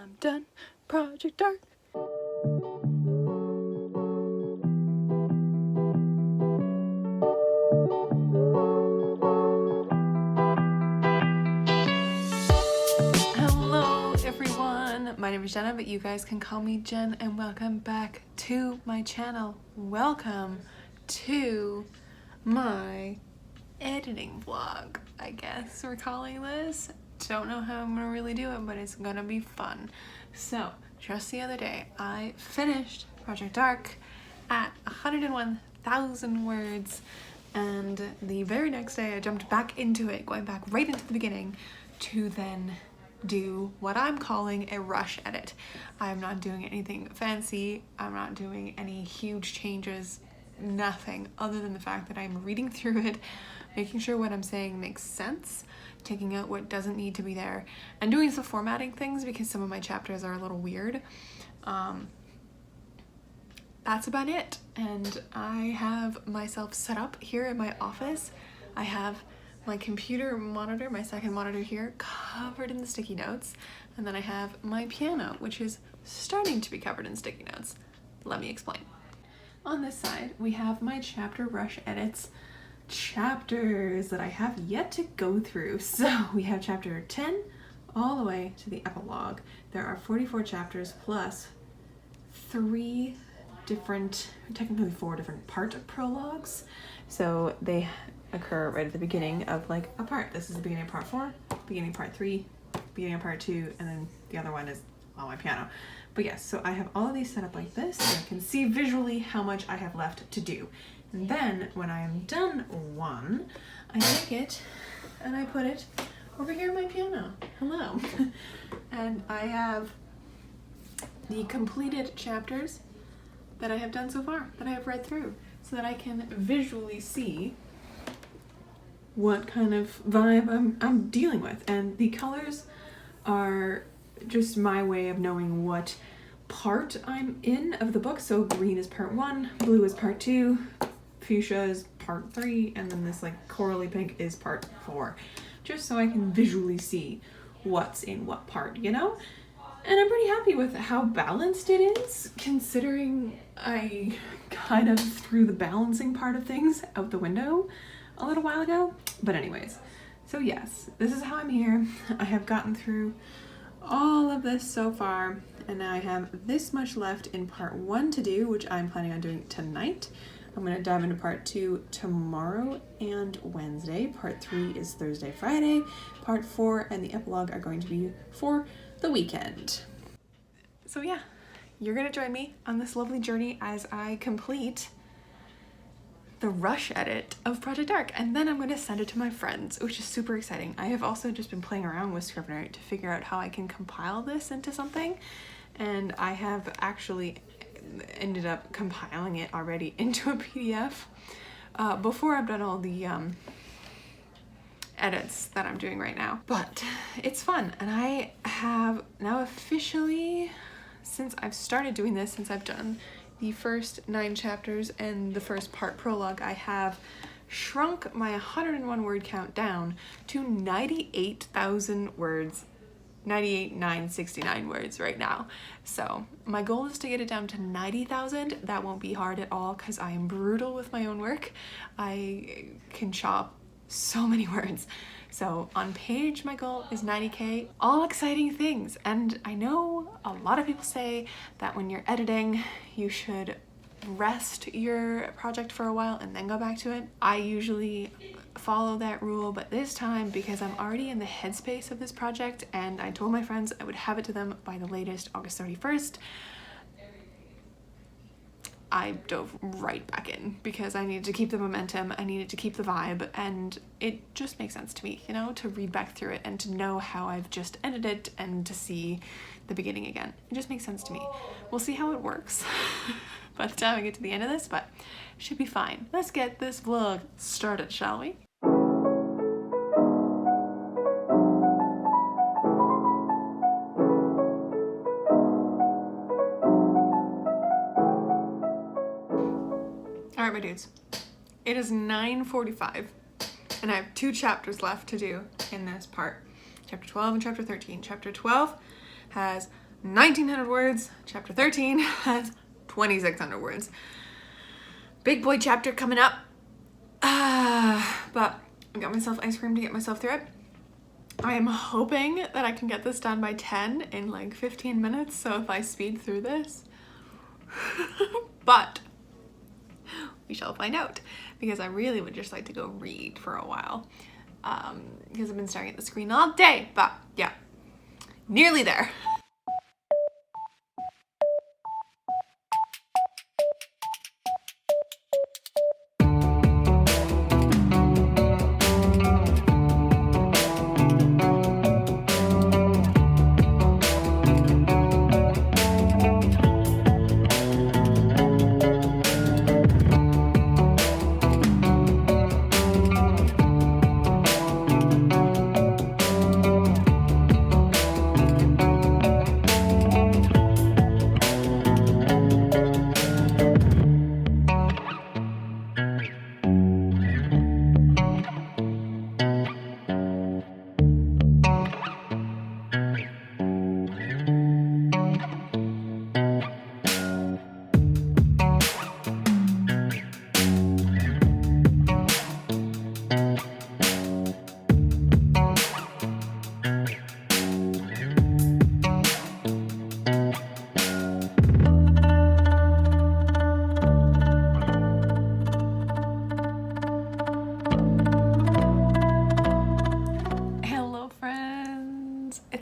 I'm done. Project Dark. Hello everyone, my name is Jenna, but you guys can call me Jen, and welcome back to my channel. Welcome to my editing vlog, I guess we're calling this. Don't know how I'm gonna really do it, but it's gonna be fun. So just the other day I finished Project Dark at 101,000 words, and the very next day I jumped back into it, going back right into the beginning to then do what I'm calling a rush edit. I'm not doing anything fancy, I'm not doing any huge changes, nothing other than the fact that I'm reading through it, making sure what I'm saying makes sense, taking out what doesn't need to be there, and doing some formatting things because some of my chapters are a little weird. That's about it. And I have myself set up here in my office. I have my computer monitor, my second monitor here, covered in the sticky notes, and then I have my piano, which is starting to be covered in sticky notes. Let me explain. On this side, we have my chapter rush edits, chapters that I have yet to go through. So we have chapter 10 all the way to the epilogue. There are 44 chapters plus technically four different part prologues. So they occur right at the beginning of like a part. This is the beginning of part 4, beginning of part 3, beginning of part 2, and then the other one is on my piano. But yes, so I have all of these set up like this, so I can see visually how much I have left to do. And then when I am done one, I take it and I put it over here on my piano. Hello. And I have the completed chapters that I have done so far, that I have read through, so that I can visually see what kind of vibe I'm dealing with. And the colors are just my way of knowing what part I'm in of the book. So green is part 1, blue is part 2, fuchsia is part 3, and then this like corally pink is part 4. Just so I can visually see what's in what part, you know? And I'm pretty happy with how balanced it is, considering I kind of threw the balancing part of things out the window a little while ago. But anyways, so yes, this is how I'm here. I have gotten through all of this so far, and now I have this much left in part 1 to do, which I'm planning on doing tonight. I'm going to dive into part 2 tomorrow and Wednesday. Part 3 is Thursday, Friday. Part 4 and the epilogue are going to be for the weekend. So yeah, you're going to join me on this lovely journey as I complete the rush edit of Project Dark, and then I'm going to send it to my friends, which is super exciting. I have also just been playing around with Scrivener to figure out how I can compile this into something, and I have actually ended up compiling it already into a PDF before I've done all the edits that I'm doing right now. But it's fun, and I have now officially, since I've started doing this, since I've done the first 9 chapters and the first part prologue, I have shrunk my 101 word count down to 98,000 words, 98,969 words right now. So my goal is to get it down to 90,000. That won't be hard at all because I am brutal with my own work. I can chop so many words. So on page, my goal is 90K, all exciting things. And I know a lot of people say that when you're editing, you should rest your project for a while and then go back to it. I usually follow that rule, but this time, because I'm already in the headspace of this project and I told my friends I would have it to them by the latest August 31st, I dove right back in because I needed to keep the momentum, I needed to keep the vibe, and it just makes sense to me, you know, to read back through it and to know how I've just ended it and to see the beginning again. It just makes sense to me. We'll see how it works by the time I get to the end of this, but it should be fine. Let's get this vlog started, shall we? Alright, my dudes, it is 9:45 and I have 2 chapters left to do in this part. Chapter 12 and chapter 13. Chapter 12 has 1,900 words. Chapter 13 has 2,600 words. Big boy chapter coming up. But I got myself ice cream to get myself through it. I am hoping that I can get this done by 10 in like 15 minutes. So if I speed through this, but we shall find out, because I really would just like to go read for a while. Because I've been staring at the screen all day, but yeah, nearly there.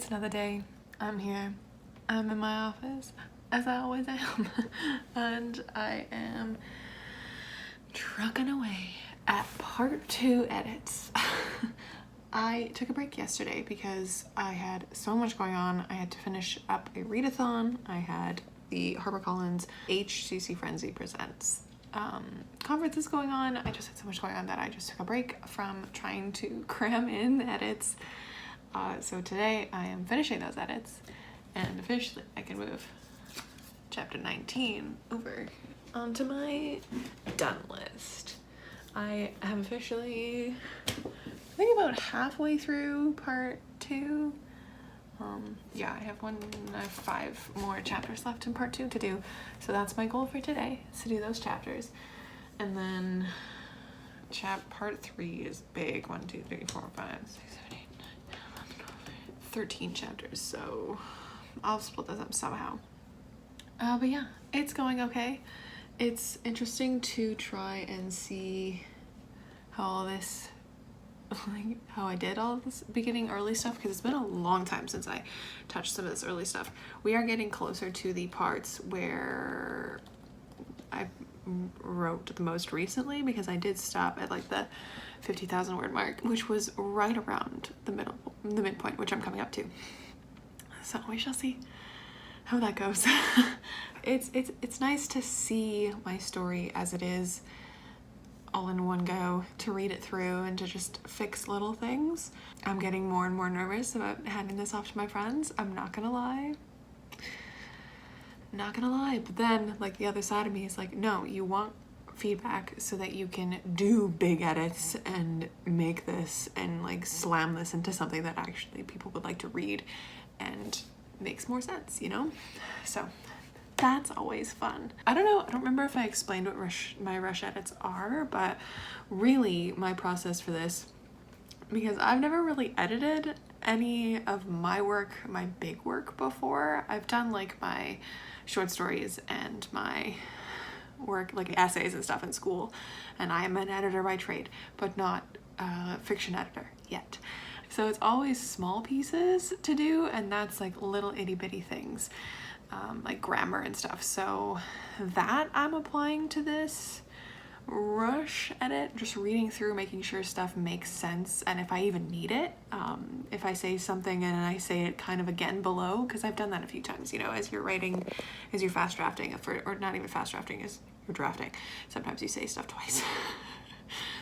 Another day. I'm here. I'm in my office, as I always am, and I am trucking away at part 2 edits. I took a break yesterday because I had so much going on. I had to finish up a readathon. I had the HarperCollins HCC Frenzy Presents conferences going on. I just had so much going on that I just took a break from trying to cram in edits. So today I am finishing those edits, and officially I can move chapter 19 over onto my done list. I have officially, I think, about halfway through part 2. Yeah, I have 5 more chapters left in part 2 to do. So that's my goal for today, is to do those chapters. And then part 3 is big. 1, 2, 3, 4, 5, 6, 7, 8, 9, 11, 12, 13 chapters. So I'll split those up somehow. But yeah, it's going okay. It's interesting to try and see how all this, like how I did all of this beginning early stuff, because it's been a long time since I touched some of this early stuff. We are getting closer to the parts where I wrote the most recently, because I did stop at like the 50,000 word mark, which was right around the midpoint, which I'm coming up to. So we shall see how that goes. It's nice to see my story as it is, all in one go, to read it through and to just fix little things. I'm getting more and more nervous about handing this off to my friends. I'm not gonna lie. But then, like, the other side of me is like, no, you want feedback so that you can do big edits and make this and like slam this into something that actually people would like to read and makes more sense, you know? So that's always fun. I don't remember if I explained what my rush edits are, but really my process for this, because I've never really edited any of my work, my big work, before. I've done like my short stories and my work, like essays and stuff in school, and I am an editor by trade, but not a fiction editor yet. So it's always small pieces to do, and that's like little itty bitty things, like grammar and stuff. So that I'm applying to this rush edit, just reading through, making sure stuff makes sense, and if I even need it, if I say something and I say it kind of again below, because I've done that a few times, you know, as you're writing, as you're fast drafting, or not even fast drafting, as you're drafting, sometimes you say stuff twice.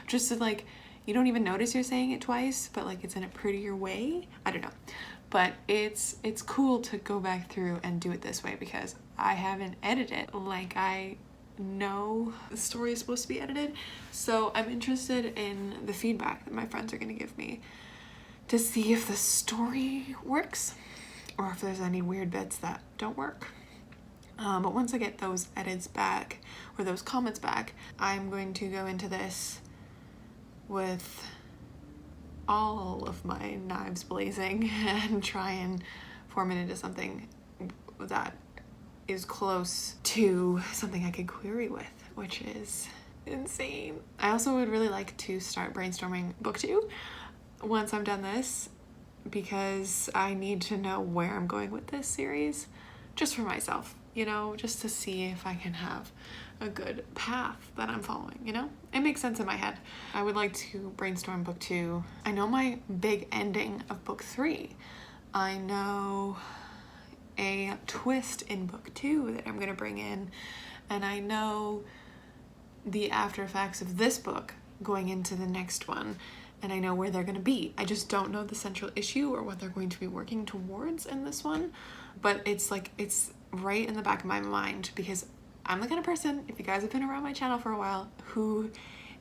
Just to, like, you don't even notice you're saying it twice, but like it's in a prettier way. I don't know, but it's cool to go back through and do it this way, because I haven't edited like I know the story is supposed to be edited. So I'm interested in the feedback that my friends are going to give me to see if the story works. or if there's any weird bits that don't work. But once I get those edits back, or those comments back, I'm going to go into this with all of my knives blazing and try and form it into something that is close to something I could query with, which is insane. I also would really like to start brainstorming book 2 once I'm done this, because I need to know where I'm going with this series, just for myself, you know, just to see if I can have a good path that I'm following, you know? It makes sense in my head. I would like to brainstorm book 2. I know my big ending of book 3. I know a twist in book 2 that I'm gonna bring in, and I know the after effects of this book going into the next one, and I know where they're gonna be. I just don't know the central issue or what they're going to be working towards in this one, but it's like, it's right in the back of my mind, because I'm the kind of person, if you guys have been around my channel for a while, who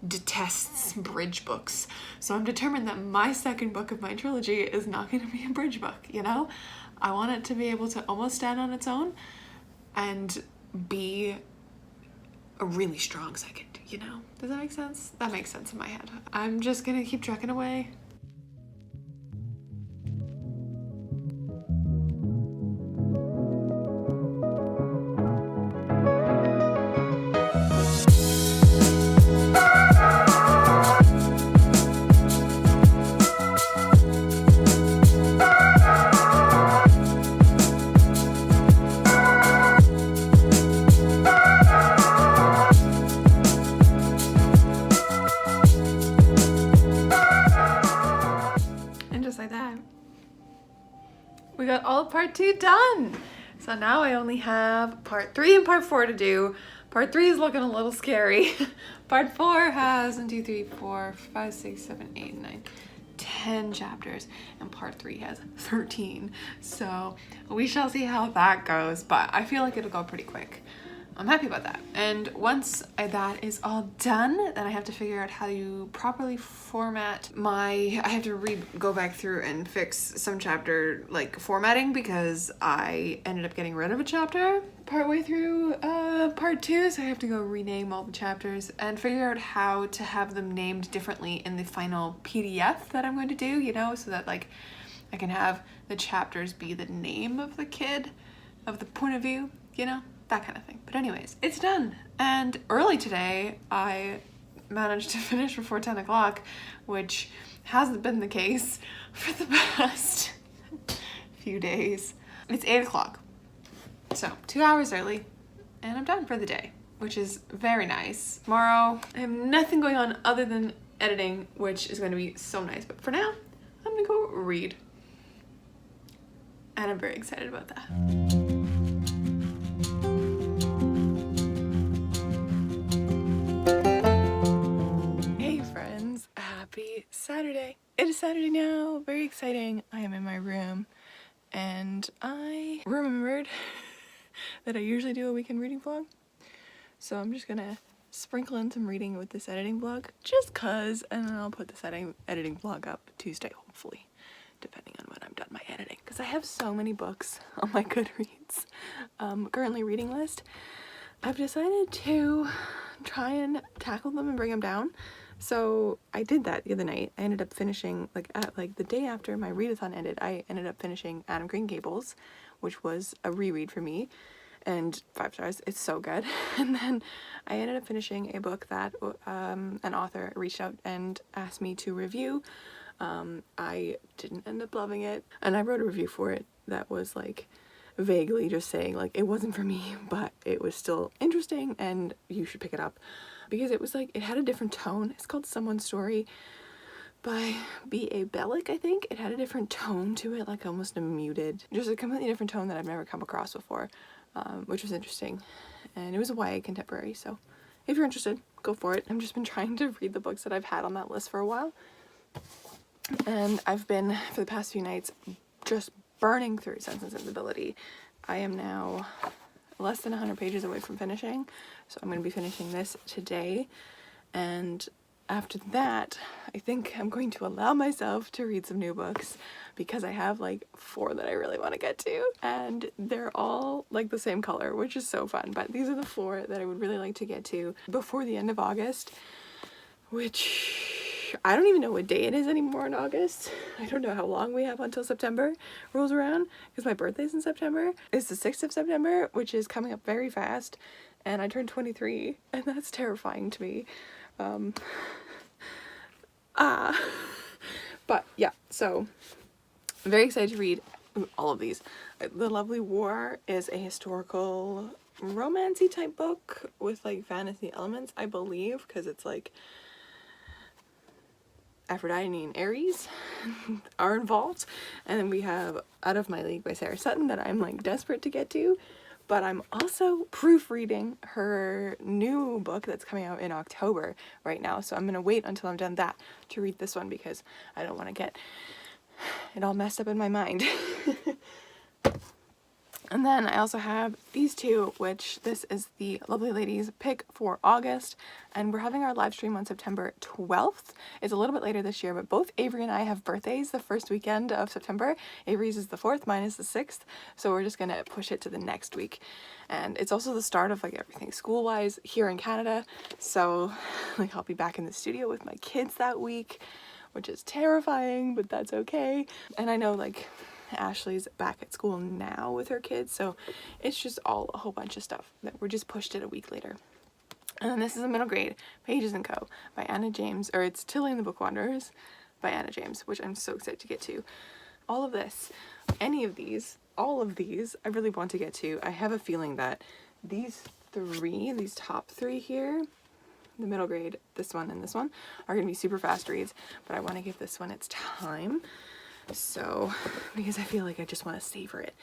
detests bridge books. So I'm determined that my second book of my trilogy is not going to be a bridge book, you know? I want it to be able to almost stand on its own and be a really strong second, you know? Does that make sense? That makes sense in my head. I'm just gonna keep trucking away. We got all of part 2 done. So now I only have part 3 and part 4 to do. Part 3 is looking a little scary. Part 4 has 1, 2, 3, 4, 5, 6, 7, 8, 9, 10 chapters, and part 3 has 13. So we shall see how that goes, but I feel like it'll go pretty quick. I'm happy about that. And once that is all done, then I have to figure out how to properly format I have to go back through and fix some chapter like formatting, because I ended up getting rid of a chapter partway through part 2, so I have to go rename all the chapters and figure out how to have them named differently in the final PDF that I'm going to do, you know, so that like I can have the chapters be the name of the kid, of the point of view, you know? That kind of thing. But anyways, it's done. And early today, I managed to finish before 10 o'clock, which hasn't been the case for the past few days. It's 8 o'clock. So 2 hours early, and I'm done for the day, which is very nice. Tomorrow, I have nothing going on other than editing, which is going to be so nice. But for now, I'm gonna go read. And I'm very excited about that. Happy Saturday. It is Saturday now. Very exciting. I am in my room and I remembered that I usually do a weekend reading vlog. So I'm just gonna sprinkle in some reading with this editing vlog just cause, and then I'll put this editing vlog up Tuesday, hopefully, depending on when I'm done my editing, because I have so many books on my Goodreads currently reading list. I've decided to try and tackle them and bring them down. So I did that the other night. I ended up finishing, the day after my readathon ended, I ended up finishing Anne of Green Gables, which was a reread for me, and 5 stars. It's so good. And then I ended up finishing a book that an author reached out and asked me to review. I didn't end up loving it, and I wrote a review for it that was like vaguely just saying like it wasn't for me, but it was still interesting and you should pick it up, because it was like, it had a different tone. It's called Someone's Story by B.A. Bellick, I think. It had a different tone to it, like almost a muted, just a completely different tone that I've never come across before, which was interesting. And it was a YA contemporary, so if you're interested, go for it. I've just been trying to read the books that I've had on that list for a while, and I've been, for the past few nights, just burning through Sense and Sensibility. I am now less than 100 pages away from finishing, so I'm going to be finishing this today, and after that, I think I'm going to allow myself to read some new books because I have like 4 that I really want to get to, and they're all like the same color, which is so fun. But these are the 4 that I would really like to get to before the end of August, which I don't even know what day it is anymore in August. I don't know how long we have until September rolls around, because my birthday's in September. It's the 6th of September, which is coming up very fast, and I turned 23, and that's terrifying to me. But yeah, so I'm very excited to read all of these. The Lovely War is a historical romancy type book with like fantasy elements, I believe, because it's like Aphrodite and Ares are involved. And then we have Out of My League by Sarah Sutton that I'm like desperate to get to. But I'm also proofreading her new book that's coming out in October right now. So I'm going to wait until I'm done that to read this one, because I don't want to get it all messed up in my mind. And then I also have these 2, which this is the Lovely Ladies pick for August, and we're having our live stream on September 12th. It's a little bit later this year, but both Avery and I have birthdays the first weekend of September. Avery's is the 4th, mine is the 6th, so we're just gonna push it to the next week. And it's also the start of like everything school-wise here in Canada, so like I'll be back in the studio with my kids that week, which is terrifying, but that's okay. And I know like Ashley's back at school now with her kids, so it's just all a whole bunch of stuff that we're just pushed it a week later. And then this is a middle grade, Pages & Co. by Anna James, or it's Tilly and the Book Wanderers by Anna James, which I'm so excited to get to. All of this, any of these, all of these, I really want to get to. I have a feeling that these top 3 here, the middle grade, this one and this one, are going to be super fast reads, but I want to give this one its time. So, because I feel like I just want to savor it.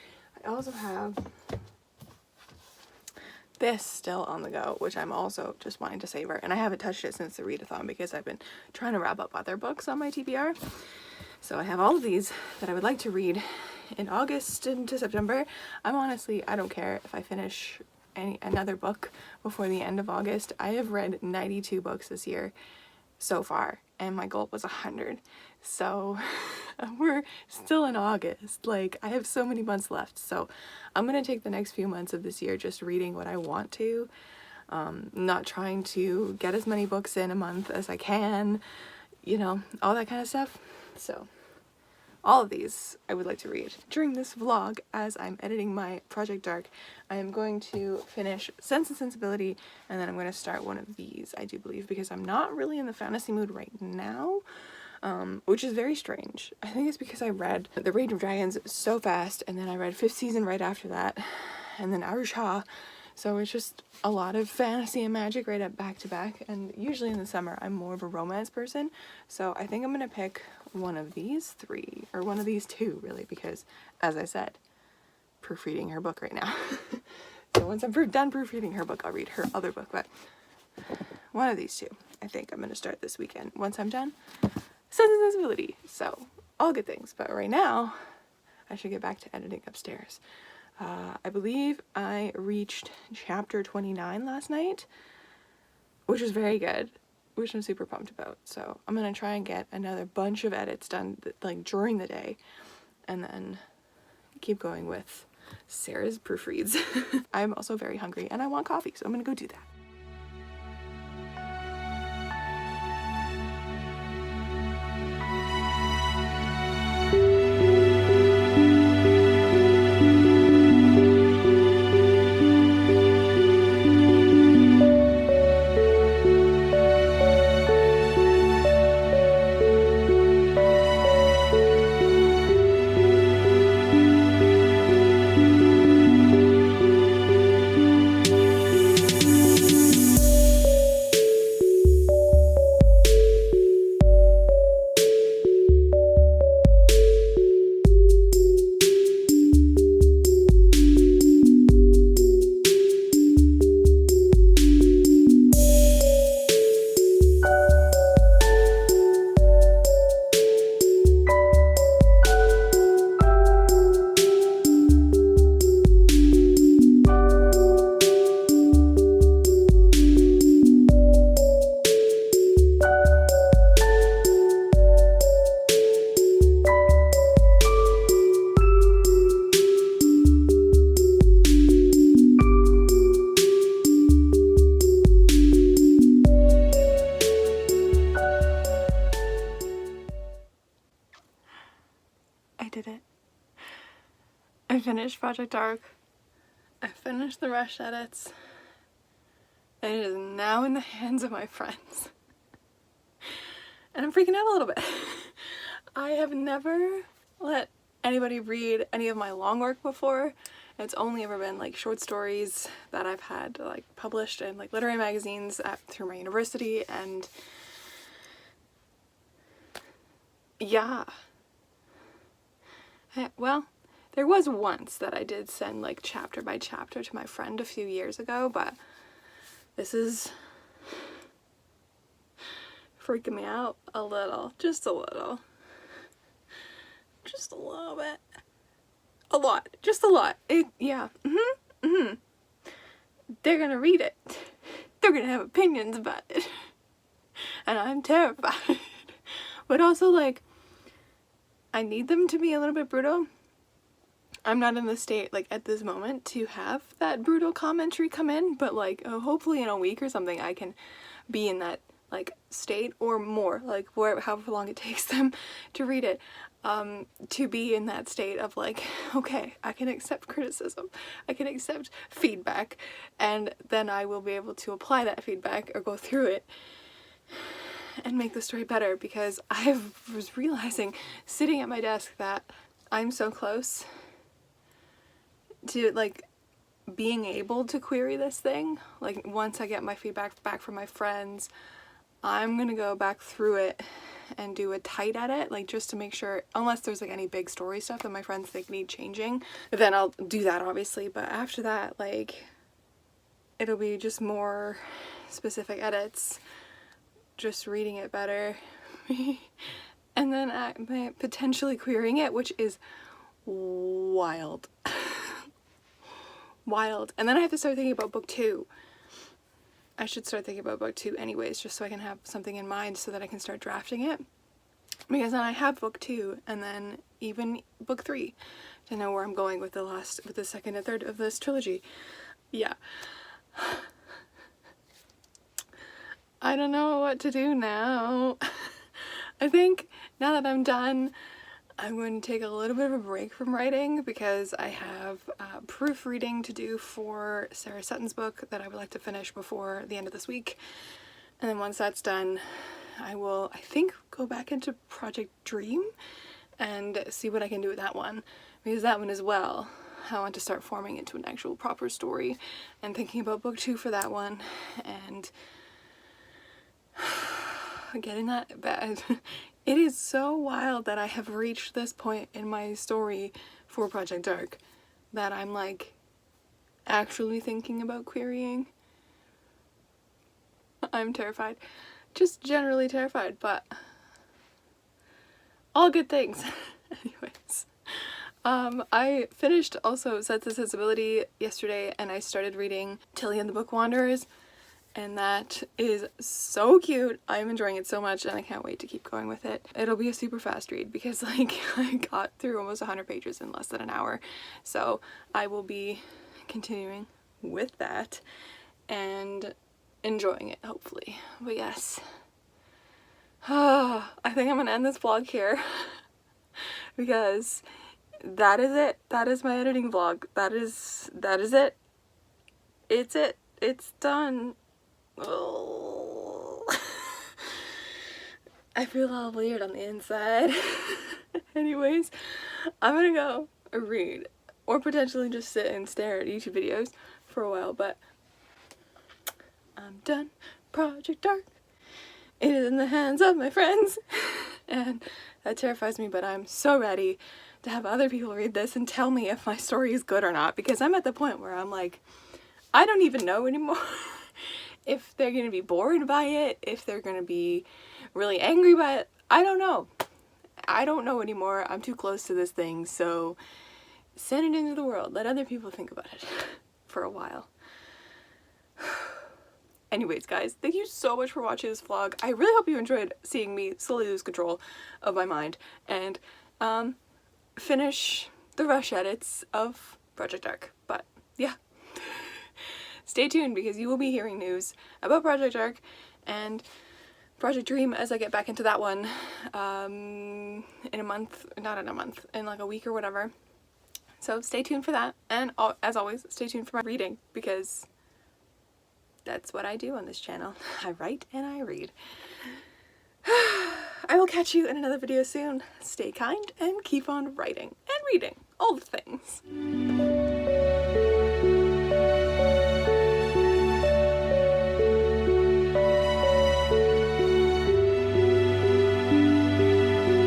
I also have this still on the go, which I'm also just wanting to savor. And I haven't touched it since the readathon because I've been trying to wrap up other books on my TBR. So I have all of these that I would like to read in August into September. I don't care if I finish another book before the end of August. I have read 92 books this year so far, and my goal was 100. So we're still in August. Like, I have so many months left. So I'm going to take the next few months of this year just reading what I want to. Not trying to get as many books in a month as I can, you know, all that kind of stuff. So all of these I would like to read. During this vlog, as I'm editing my Project Dark, I am going to finish Sense and Sensibility, and then I'm going to start one of these, I do believe, because I'm not really in the fantasy mood right now. Which is very strange. I think it's because I read The Rage of Dragons so fast, and then I read 5th season right after that, and then Arushha. So it's just a lot of fantasy and magic right up back to back, and usually in the summer I'm more of a romance person, so I think I'm gonna pick one of these 3, or one of these 2 really, because as I said, proofreading her book right now. So once I'm done proofreading her book, I'll read her other book, but one of these 2 I think I'm gonna start this weekend once I'm done. Sense and Sensibility. So, all good things. But right now, I should get back to editing upstairs. I believe I reached chapter 29 last night, which was very good, which I'm super pumped about. So, I'm going to try and get another bunch of edits done like during the day, and then keep going with Sarah's proofreads. I'm also very hungry, and I want coffee, so I'm going to go do that. I finished Project Dark. I finished the rush edits. And it is now in the hands of my friends. And I'm freaking out a little bit. I have never let anybody read any of my long work before. It's only ever been like short stories that I've had like published in like literary magazines through my university, and yeah. Well, there was once that I did send like chapter by chapter to my friend a few years ago, but this is freaking me out a little. Just a little. Just a little bit. A lot. Just a lot. Yeah. They're gonna read it. They're gonna have opinions about it. And I'm terrified. But also, like, I need them to be a little bit brutal. I'm not in the state, like, at this moment to have that brutal commentary come in, but, like, hopefully in a week or something I can be in that, like, state or more, like, however long it takes them to read it, to be in that state of, like, okay, I can accept criticism, I can accept feedback, and then I will be able to apply that feedback or go through it and make the story better, because I was realizing sitting at my desk that I'm so close to like being able to query this thing. Like once I get my feedback back from my friends, I'm gonna go back through it and do a tight edit, like just to make sure, unless there's like any big story stuff that my friends think need changing, then I'll do that obviously. But after that, like, it'll be just more specific edits, just reading it better, and then potentially querying it, which is wild. Wild. And then I have to start thinking about book 2. I should start thinking about book 2 anyways, just so I can have something in mind so that I can start drafting it. Because then I have book 2 and then even book 3 to know where I'm going with the second and third of this trilogy. Yeah. I don't know what to do now. I think now that I'm done, I'm going to take a little bit of a break from writing because I have proofreading to do for Sarah Sutton's book that I would like to finish before the end of this week. And then once that's done, I will, I think, go back into Project Dream and see what I can do with that one. Because that one as well, I want to start forming into an actual proper story and thinking about book 2 for that one and getting that bad. It is so wild that I have reached this point in my story for Project Dark that I'm like actually thinking about querying. I'm terrified. Just generally terrified, but all good things. Anyways. I finished also Sense and Sensibility yesterday and I started reading Tilly and the Book Wanderers. And that is so cute. I'm enjoying it so much and I can't wait to keep going with it. It'll be a super fast read because like I got through almost 100 pages in less than an hour. So I will be continuing with that and enjoying it hopefully. But yes. I think I'm gonna end this vlog here because that is it. That is my editing vlog. That is it. It's it. It's done. Oh. I feel all weird on the inside. Anyways, I'm gonna go read or potentially just sit and stare at YouTube videos for a while, but I'm done. Project Dark. It is in the hands of my friends. And that terrifies me, but I'm so ready to have other people read this and tell me if my story is good or not, because I'm at the point where I'm like, I don't even know anymore. If they're going to be bored by it, if they're going to be really angry by it, I don't know. I don't know anymore. I'm too close to this thing, so send it into the world. Let other people think about it for a while. Anyways, guys, thank you so much for watching this vlog. I really hope you enjoyed seeing me slowly lose control of my mind and finish the rush edits of Project Dark. But yeah. Stay tuned because you will be hearing news about Project Dark and Project Dream as I get back into that one in a month, not in a month, in like a week or whatever. So stay tuned for that, and as always, stay tuned for my reading, because that's what I do on this channel. I write and I read. I will catch you in another video soon. Stay kind and keep on writing and reading. All the things.